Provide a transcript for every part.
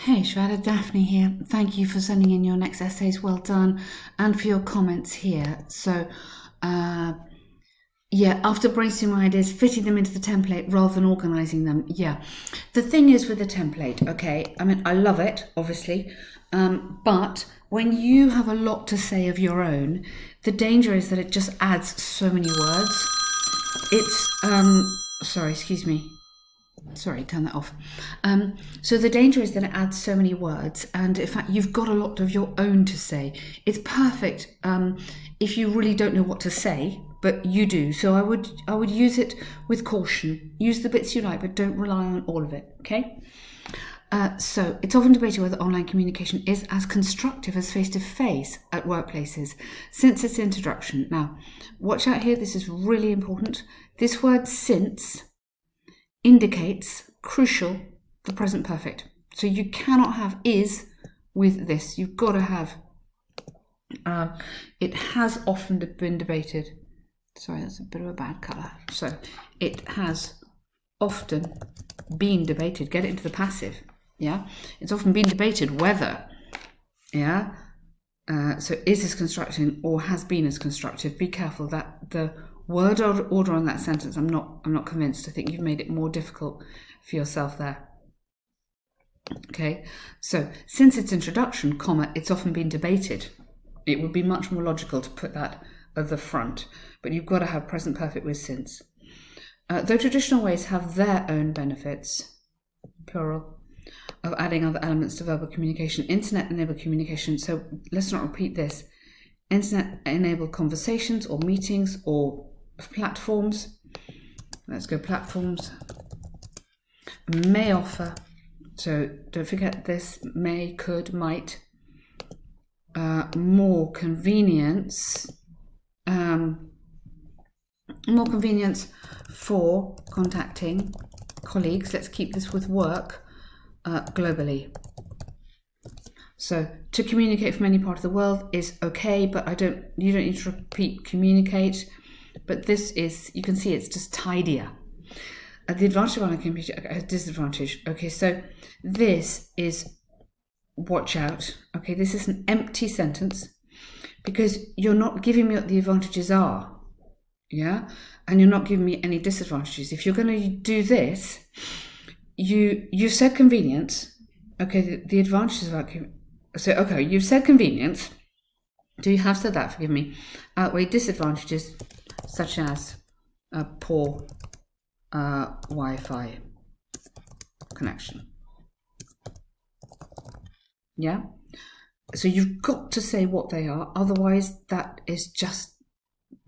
Hey Shraddha, Daphne here. Thank you for sending in your next essays. Well done, and for your comments here. So, yeah, after brainstorming ideas, fitting them into the template rather than organising them. Yeah, the thing is with the template, okay, I mean, I love it, obviously, but when you have a lot to say of your own, the danger is that it just adds so many words. Sorry, excuse me. Sorry, turn that off. So the danger is that it adds so many words, and in fact, you've got a lot of your own to say. It's perfect if you really don't know what to say, but you do. So I would use it with caution. Use the bits you like, but don't rely on all of it. Okay. So it's often debated whether online communication is as constructive as face-to-face at workplaces since its introduction. Now, watch out here. This is really important. This word "since" indicates, crucial, the present perfect. So you cannot have "is" with this. You've got to have, it has often been debated. Sorry, that's a bit of a bad colour. So it has often been debated. Get it into the passive. Yeah, it's often been debated whether, yeah, so is as constructive or has been as constructive. Be careful that the word order on that sentence, I'm not convinced. I think you've made it more difficult for yourself there. Okay, so since its introduction, comma, it's often been debated. It would be much more logical to put that at the front, but you've got to have present perfect with since. Though traditional ways have their own benefits, plural, of adding other elements to verbal communication, internet-enabled communication, so let's not repeat this, internet-enabled conversations or meetings or platforms, let's go platforms, may offer, so don't forget this, may, could, might, more convenience for contacting colleagues. Let's keep this with work globally. So to communicate from any part of the world is okay, but you don't need to repeat communicate. But this is, you can see it's just tidier. The advantage of online communication, a disadvantage. Okay, so this is, watch out. Okay, this is an empty sentence because you're not giving me what the advantages are. Yeah, and you're not giving me any disadvantages. If you're going to do this, you said convenience. Okay, the advantages about so okay, you've said convenience. Do you have said that? Forgive me. Outweigh disadvantages such as a poor Wi-Fi connection. Yeah. So you've got to say what they are. Otherwise, that is just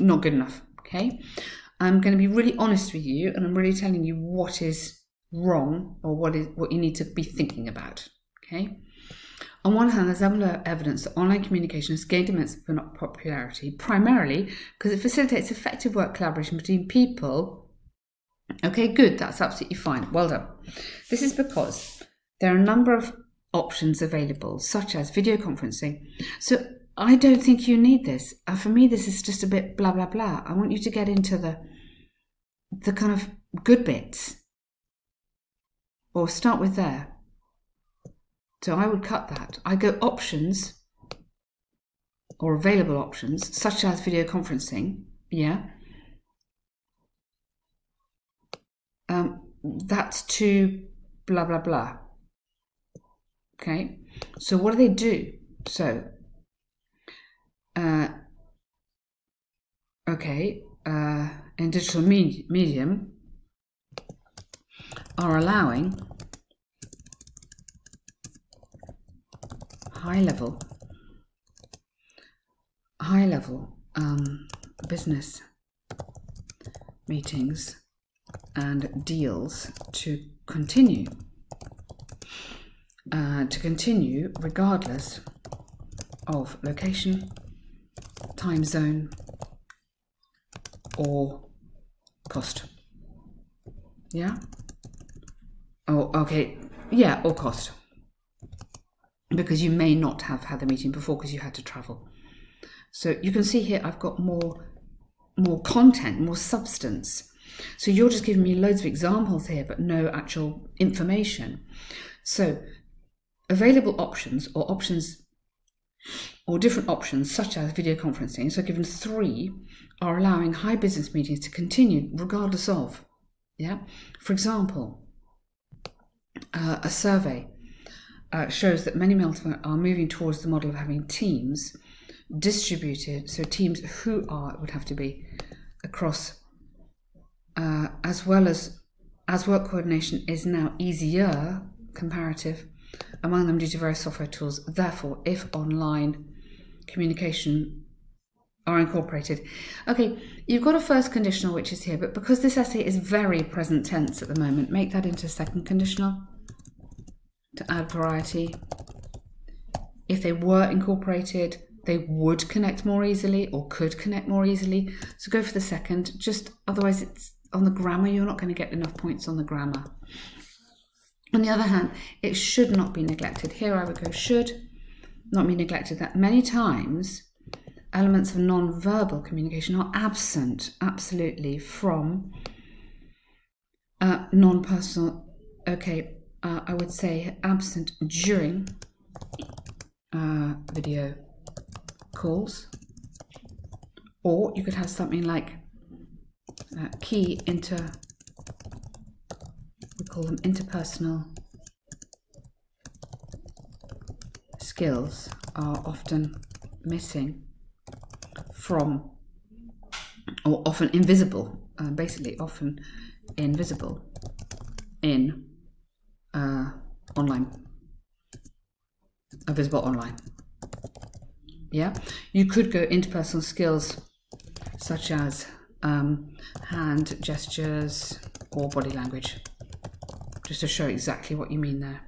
not good enough. Okay. I'm going to be really honest with you, and I'm really telling you what is wrong or what you need to be thinking about. Okay. On one hand, there's ample evidence that online communication has gained immense popularity, primarily because it facilitates effective work collaboration between people. Okay, good, that's absolutely fine. Well done. This is because there are a number of options available, such as video conferencing. So I don't think you need this. For me, this is just a bit blah, blah, blah. I want you to get into the kind of good bits, or start with there. So I would cut that. I go options or available options, such as video conferencing. Yeah. That's to blah, blah, blah. Okay. So what do? So, in digital medium are allowing high level business meetings and deals to continue regardless of location, time zone, or cost. Yeah. Oh, okay. Yeah, or cost. Because you may not have had the meeting before because you had to travel. So you can see here I've got more content, more substance. So you're just giving me loads of examples here, but no actual information. So available options or different options such as video conferencing, so given 3, are allowing high business meetings to continue regardless of. Yeah. For example, a survey shows that many military are moving towards the model of having teams distributed, so teams who are, it would have to be, across, as well as work coordination is now easier, comparative, among them due to various software tools. Therefore, if online communication are incorporated. Okay, you've got a first conditional which is here, but because this essay is very present tense at the moment, make that into a second conditional to add variety. If they were incorporated, they would connect more easily or could connect more easily. So go for the second, just otherwise it's on the grammar, you're not going to get enough points on the grammar. On the other hand, it should not be neglected. Here I would go should not be neglected. That many times elements of non-verbal communication are absent, absolutely, from non-personal, I would say absent during video calls. Or you could have something like key we call them interpersonal skills are often missing from, or often invisible, basically often invisible in online, visible online. Yeah, you could go interpersonal skills such as hand gestures or body language, just to show exactly what you mean there.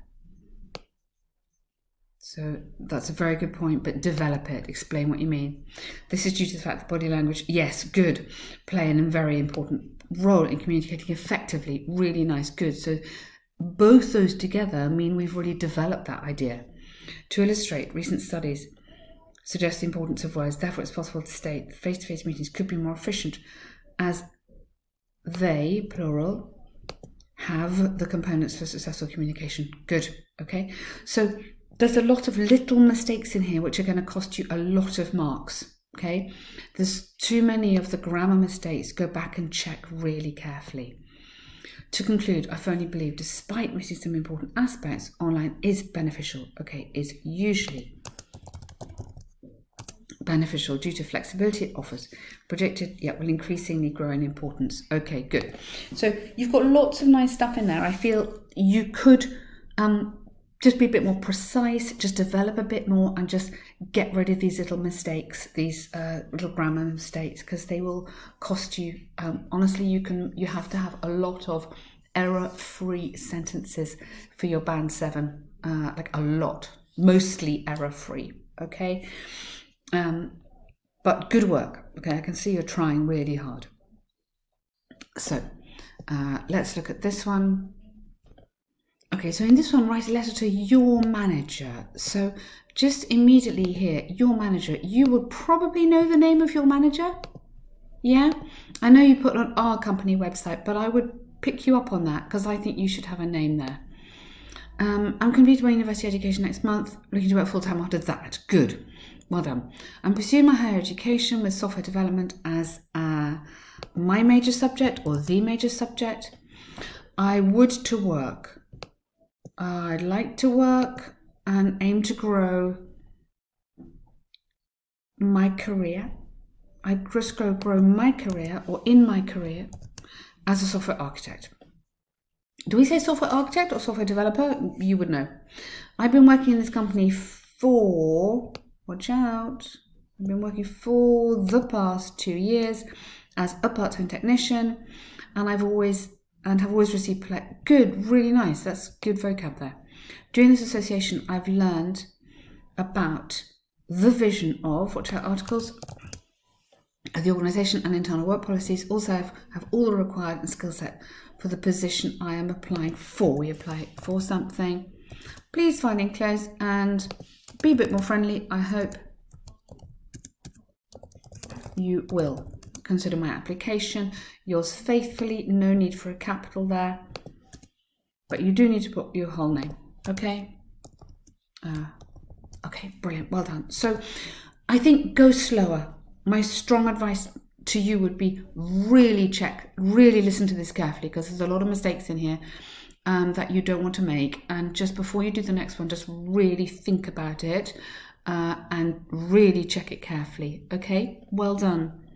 So that's a very good point, but develop it, explain what you mean. This is due to the fact that body language, yes, good, play a very important role in communicating effectively, really nice, good. So both those together mean we've really developed that idea. To illustrate, recent studies suggest the importance of words. Therefore, it's possible to state that face-to-face meetings could be more efficient as they, plural, have the components for successful communication. Good, okay? So there's a lot of little mistakes in here which are going to cost you a lot of marks, okay? There's too many of the grammar mistakes. Go back and check really carefully. To conclude, I firmly believe, despite missing some important aspects, online is beneficial, okay? Is usually beneficial due to flexibility it offers, predicted yet will increasingly grow in importance. Okay, good. So you've got lots of nice stuff in there. I feel you could just be a bit more precise, just develop a bit more and just get rid of these little mistakes, these little grammar mistakes, because they will cost you. Honestly, you have to have a lot of error-free sentences for your band 7, like a lot, mostly error-free, okay? But good work, okay? I can see you're trying really hard. So let's look at this one. Okay, so in this one, write a letter to your manager. So just immediately here, your manager, you will probably know the name of your manager. Yeah, I know you put it on our company website, but I would pick you up on that because I think you should have a name there. I'm completing my university education next month, looking to work full-time after that. Good. Well done. I'm pursuing my higher education with software development as my major subject or the major subject. I would to work. I'd like to work and aim to grow my career. I just grow my career or in my career as a software architect. Do we say software architect or software developer? You would know. I've been working in this company for, watch out, I've been working for the past 2 years as a part-time technician, and have always received good, really nice. That's good vocab there. During this association, I've learned about the vision of, watch out, articles, of the organisation and internal work policies. Also have all the required skill set for the position I am applying for. We apply for something. Please find enclosed and be a bit more friendly. I hope you will consider my application. Yours faithfully, no need for a capital there, but you do need to put your whole name, okay? Okay, brilliant, well done. So I think go slower. My strong advice to you would be really check, really listen to this carefully, because there's a lot of mistakes in here that you don't want to make. And just before you do the next one, just really think about it and really check it carefully. Okay, well done.